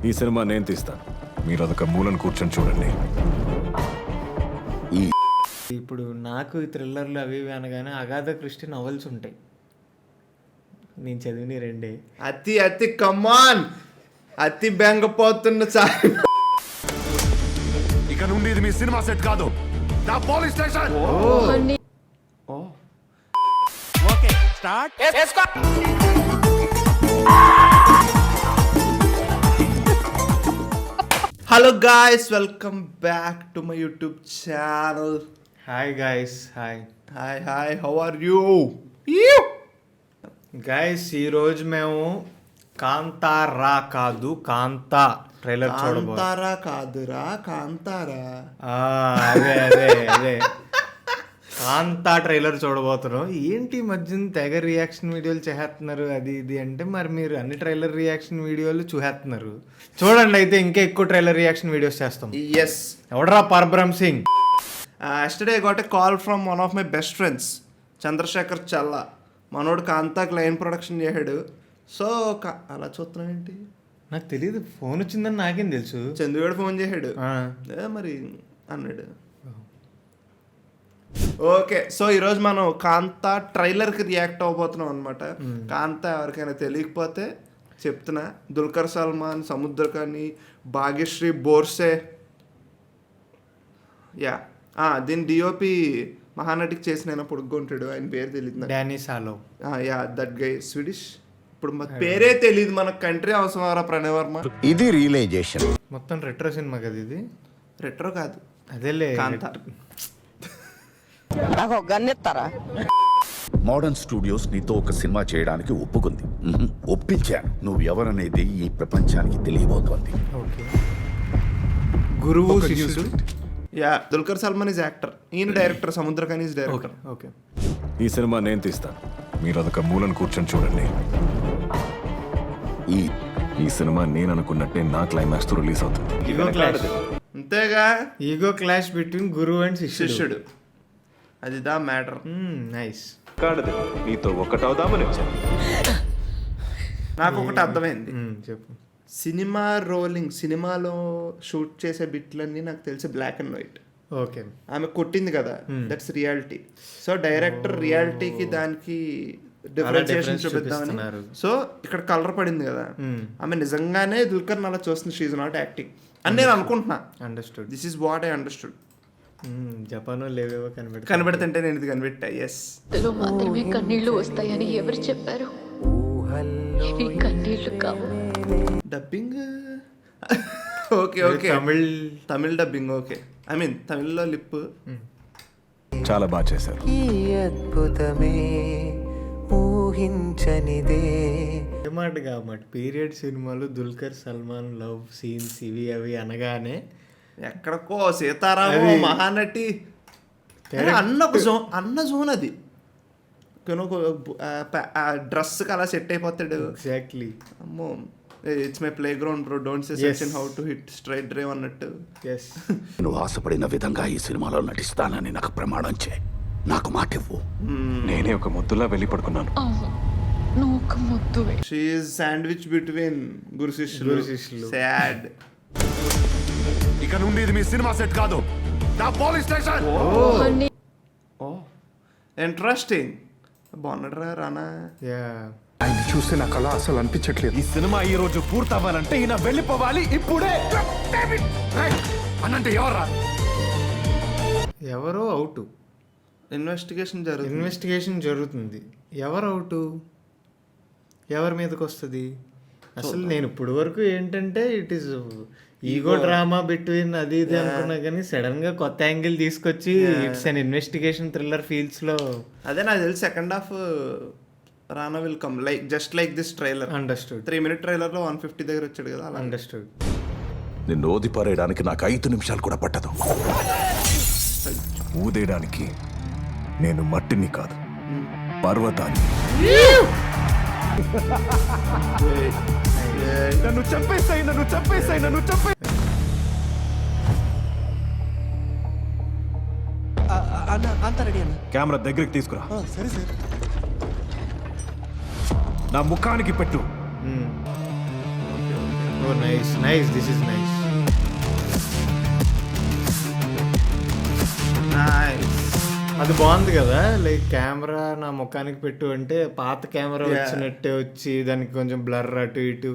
ఈ సినిమా నేను తీస్తాను, మీరు అదొక మూలను కూర్చొని చూడండి. ఇప్పుడు నాకు ఈ థ్రిల్లర్లు అవి ఇవి అనగానే అగాధ క్రిస్టి నవల్స్ ఉంటాయి. నేను చదివిన రెండే. అతి కమాన్ అతి బెంగపోతున్న చాలు. ఇక నుండి ఇది మీ సినిమా సెట్ కాదు, నా police station. Okay start. Hello guys, welcome back to my YouTube channel. Hi guys, hi hi how are you guys. ఈరోజు మేము కాంతారా కాదు కాంతా ట్రైలర్ చూడబోతున్నాం. కాంతారా కాదురా కాంతారా. అదే కాంతా ట్రైలర్ చూడబోతున్నాం. ఏంటి మధ్యన తెగ రియాక్షన్ వీడియోలు చేస్తున్నారు అది ఇది అంటే, మరి మీరు అన్ని ట్రైలర్ రియాక్షన్ వీడియోలు చూసేస్తున్నారు. చూడండి, అయితే ఇంకా ఎక్కువ ట్రైలర్ రియాక్షన్ వీడియోస్ చేస్తాం. ఎస్. ఎవడరా పరబ్రహ్మ్ Singh? yesterday I got a call from one of my best friends, Chandrasekhar చల్లా. మనోడు కాంతాకి లైన్ ప్రొడక్షన్ చేశాడు. సో అలా చూస్తున్నాం ఏంటి, నాకు తెలియదు. ఫోన్ వచ్చిందని నాకేం తెలుసు. చందుగాడు ఫోన్ చేశాడు. మరి అన్నాడు. ఓకే, సో ఈరోజు మనం కాంతా ట్రైలర్కి రియాక్ట్ అవ్వబోతున్నాం అనమాట. కాంతా ఎవరికైనా తెలియకపోతే చెప్తున్నా, దుల్కర్ సల్మాన్, సముద్రకాని, భాగ్యశ్రీ బోర్సే. యా, దీని డిఓపి మహానటికి చేసిన పొడుగ్గుంటాడు, ఆయన పేరు తెలియదు. డానీ సాలో. Yeah, that guy Swedish. ఇప్పుడు పేరే తెలియదు మనకు. కంట్రీ అవసరం ప్రణయ్ వర్మ. ఇది రియలైజేషన్. మొత్తం రెట్రో సినిమా కదా ఇది? రెట్రో కాదు, అదేలే కాంతా. నాకు గన్నెత్తారా? మోడర్న్ స్టూడియోస్ నీతో ఒక సినిమా చేయడానికి ఒప్పుకుంది. ఒప్పించాను. నువ్వు ఎవరనేది ఈ ప్రపంచానికి తెలియబోతోంది. ఓకే. గురువు శిష్యుడు. Yeah, Dulquer Salmaan is actor, ఈయన director. Samuthirakani is director. Okay. ఈ సినిమా నేను తీస్తాను, మీరు అదొక మూలను కూర్చొని చూడండి. ఈ సినిమా నేను అనుకున్నట్టే నా క్లైమాక్స్ తో రిలీజ్ అవుతుంది. Ego clash. అంతేగా, ఈగో క్లాష్ బిట్వీన్ గురువు అండ్ శిష్యుడు. అది దా మ్యాటర్. నైస్. కాడదు, నీతో ఒకటవుదామని వచ్చాను. నాకు ఒకటి అర్థమైంది. చెప్పు. సినిమా రోలింగ్, సినిమాలో షూట్ చేసే బిట్లన్నీ నాకు తెలిసి బ్లాక్ అండ్ వైట్. ఓకే. ఆమె కొట్టింది కదా, దట్స్ రియాలిటీ. సో డైరెక్టర్ రియాలిటీకి దానికి డిఫరెన్షియేషన్ చూపిద్దామని. సో ఇక్కడ కలర్ పడింది కదా, ఆమె నిజంగానే దుల్కర్ అలా చూస్తుంది. షీ ఈజ్ నాట్ యాక్టింగ్ అని నేను అనుకుంటున్నా. Understood. This is what I understood. Japan లేవేవో కనిపెడుతుంటే నేను ఇది కనిపెట్టా. ఎస్. మాత్రమే కన్నీళ్లు వస్తాయని ఎవరు చెప్పారు? ఇవి కన్నీళ్లు కావు. Dubbing okay okay. Tamil dubbing. Okay, I mean తమిళ్లో లిప్. చాలా బాగా చేశారు. ఈ అద్భుతమే ఊహించనిదే. ఏమాట కాబట్టి పీరియడ్ సినిమాలు దుల్కర్ సల్మాన్ లవ్ సీన్స్ ఇవి అవి అనగానే ఎక్కడికో సీతారాము మహానటి అన్న జోన్ అది. డ్రెస్కి అలా సెట్ అయిపోతాడు. ఎగ్జాక్ట్లీ. అమ్మో, it's my play ground bro, don't say section how to hit straight drive అన్నట్టు. ఎస్. నువ్వు ఆశపడిన విధంగా ఈ సినిమాలో నటిస్తానని నాకు ప్రమాణం చే. నాకు మాట ఇవ్వు. నేనే ఒక ముద్దులా వెళ్ళి పడుకున్నాను. నువ్వు ఒక ముద్దువే. షీ ఈజ్ శాండ్విచ్ బిట్వీన్ గురు శిష్యులు. సాడ్. ఇక నుండి ఇది మీ సినిమా సెట్ కాదు, నా పోలీస్ స్టేషన్. ఓ ఇంట్రెస్టింగ్. బాగున్నాడు రా రానా. యా. ఆయన చూస్తే నాకు అలా అసలు అనిపించట్లేదు. ఈ సినిమా ఈ రోజు పూర్తవ్వాలంటే ఈయన వెళ్ళిపోవాలి ఇప్పుడే. అన్నంటే ఎవర్రా? ఎవరో అవుట్. ఇన్వెస్టిగేషన్ జరుగుతుంది. ఎవరు అవుట్? ఎవరి మీదకి వస్తుంది అసలు? నేను ఇప్పుడు వరకు ఏంటంటే it is ego drama between అది ఇది అనుకున్నా, కానీ సడన్ గా కొత్త యాంగిల్ తీసుకొచ్చి it's an investigation thriller feels లో. అదే నాకు తెలిసి second half Rana will come like just like this trailer. Understood. 3 minute trailer లో 150 దగ్గర వచ్చాడు కదా. అండర్స్టూడ్. నిన్ను ఓదిపారేయడానికి నాకు 5 నిమిషాలు కూడా పట్టదు. ఊదేయడానికి నేను మట్టిని కాదు, పర్వతాన్ని. నన్ను చంపేస్తాయి. అంత రెడీ అన్న. కెమెరా దగ్గరికి తీసుకురా. సరే సార్. నా ముఖానికి పెట్టు. Oh nice nice, this is nice. అది బాగుంది కదా, లైక్ కెమెరా నా ముఖానికి పెట్టు అంటే పాత కెమెరా వచ్చినట్టే వచ్చి దానికి కొంచెం బ్లర్ అటు ఇటు,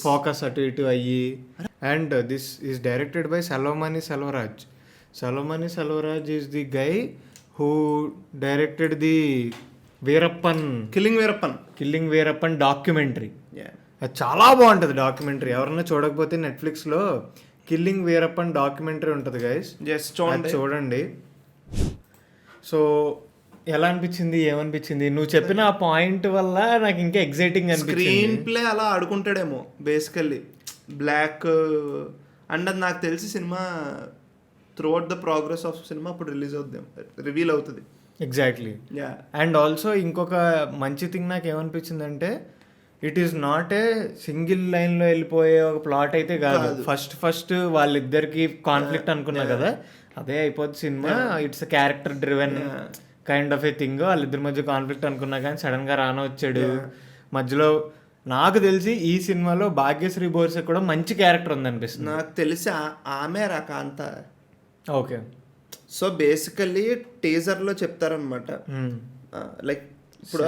ఫోకస్ అటు ఇటు అయ్యి. And this is directed by Selvamani Selvaraj. Selvamani Selvaraj is the guy who directed the killing Veerappan documentary. అది చాలా బాగుంటుంది డాక్యుమెంటరీ. ఎవరన్నా చూడకపోతే నెట్ఫ్లిక్స్లో కిల్లింగ్ వీరప్పన్ డాక్యుమెంటరీ ఉంటుంది గైస్, చూడండి. సో ఎలా అనిపించింది, ఏమనిపించింది? నువ్వు చెప్పిన ఆ పాయింట్ వల్ల నాకు ఇంకా ఎగ్జైటింగ్ అనిపించింది. స్క్రీన్ ప్లే అలా ఆడుకుంటాడేమో బేసికల్లీ బ్లాక్. అండ్ అది నాకు తెలిసి సినిమా త్రూఅవుట్ ద ప్రోగ్రెస్ ఆఫ్ సినిమా అప్పుడు రివీల్ అవుతుంది. ఎగ్జాక్ట్లీ. అండ్ ఆల్సో ఇంకొక మంచి థింగ్ నాకు ఏమనిపించిందంటే, it is not a single లైన్లో వెళ్ళిపోయే ఒక ప్లాట్ అయితే కాదు. ఫస్ట్ వాళ్ళిద్దరికి కాన్ఫ్లిక్ట్ అనుకున్నా కదా, అదే అయిపోద్ది cinema. It's character driven kind of a thing. వాళ్ళిద్దరి మధ్య కాన్ఫ్లిక్ట్ అనుకున్నా కానీ సడన్ గా రానా వచ్చాడు మధ్యలో. నాకు తెలిసి ఈ సినిమాలో భాగ్యశ్రీ బోర్సే కూడా మంచి క్యారెక్టర్ ఉంది అనిపిస్తుంది. నాకు తెలిసి ఆమె కాంత. ఓకే. సో బేసికల్లీ టీజర్లో చెప్తారనమాట, లైక్ ఇప్పుడు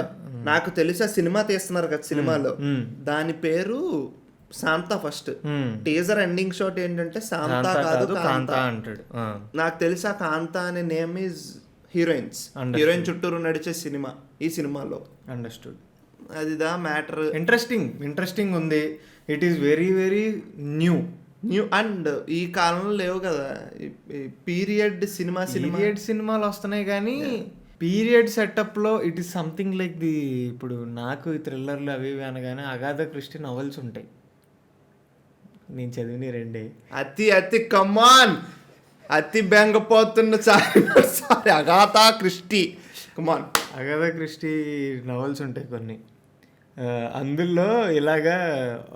నాకు తెలిసి ఆ సినిమా తీస్తున్నారు కదా, సినిమాలో దాని పేరు Shanta. First teaser ending shot ఏంటంటే శాంతా కాదు కాంతా అంటాడు. నాకు తెలిసి ఆ కాంతా అనే నేమ్ ఈజ్ హీరోయిన్ చుట్టూరు నడిచే సినిమా ఈ సినిమాలో. అండర్స్టూడ్. అది దా మ్యాటర్. ఇంట్రెస్టింగ్ ఉంది. It is very very new. And ఈ కాలంలో లేవు కదా పీరియడ్ సినిమాలు వస్తున్నాయి కానీ పీరియడ్ సెటప్లో it is something like the. ఇప్పుడు నాకు ఈ థ్రిల్లర్లు అవి ఇవి అనగానే అగాధా క్రిస్టీ నవల్స్ ఉంటాయి, నేను చదివిన రెండే. అతి కమాన్ అతి బెంగపోతున్న సారీ అగాథా క్రిస్టీ కమాన్. అగాధా క్రిస్టీ నవల్స్ ఉంటాయి కొన్ని. అందులో ఇలాగా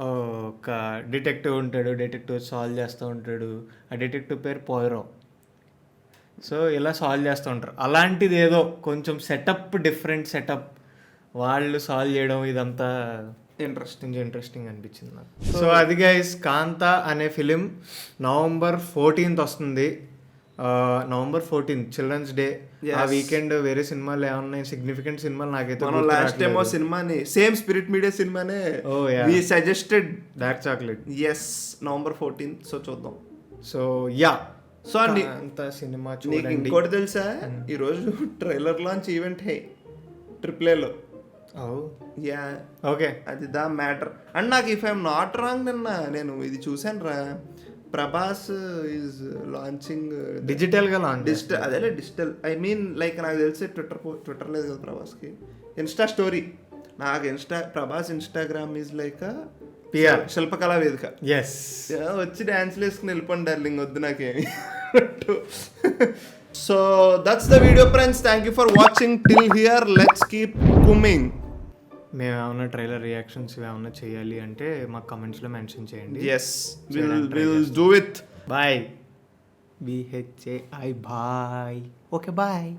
ఒక డిటెక్టివ్ ఉంటాడు, డిటెక్టివ్ సాల్వ్ చేస్తూ ఉంటాడు. ఆ డిటెక్టివ్ పేరు పోయిరో. సో ఇలా సాల్వ్ చేస్తూ ఉంటారు. అలాంటిది ఏదో కొంచెం సెటప్, డిఫరెంట్ సెటప్, వాళ్ళు సాల్వ్ చేయడం, ఇదంతా ఇంట్రెస్టింగ్ అనిపించింది నాకు. సో అది గైస్, కాంతా అనే ఫిలిం November 14th వస్తుంది. November 14th children's day. ఆ వీకెండ్ వేరే సినిమాలు ఏమన్నాయి సిగ్నిఫికెంట్ సినిమాలు నాకైతే లాస్ట్ టైం సినిమాని సేమ్ స్పిరిట్ మీడియా సినిమానే we suggested dark chocolate. November 14th. So చూద్దాం. సో సో అండి అంత సినిమా చూడండి. ఇంకోటి తెలుసా, ఈరోజు trailer launch event AAA. Okay, అది దా మ్యాటర్. అండ్ నాకు ఇఫ్ ఐఎమ్ నాట్ రాంగ్ నేను ఇది చూసాను రా, ప్రభాస్ ఈజ్ లాంచింగ్ డిజిటల్ అదే డిజిటల్. ఐ మీన్ లైక్ నాకు తెలిసి ట్విట్టర్ లేదు కదా ప్రభాస్కి, ఇన్స్టా స్టోరీ. నాకు Prabhas Instagram is like PR Shilpakala Vedika. వచ్చి డ్యాన్స్లు వేసుకుని వెళ్ళిపోండి డార్లింగ్, వద్దు నాకేమి. So that's the video friends. Thank you for watching till here. Let's keep coming. మేము ఏమన్నా ట్రైలర్ రియాక్షన్స్ ఏమన్నా చేయాలి అంటే మాకు కమెంట్స్లో మెన్షన్ చేయండి. Will do it. Bye. BHAI bye. Okay bye.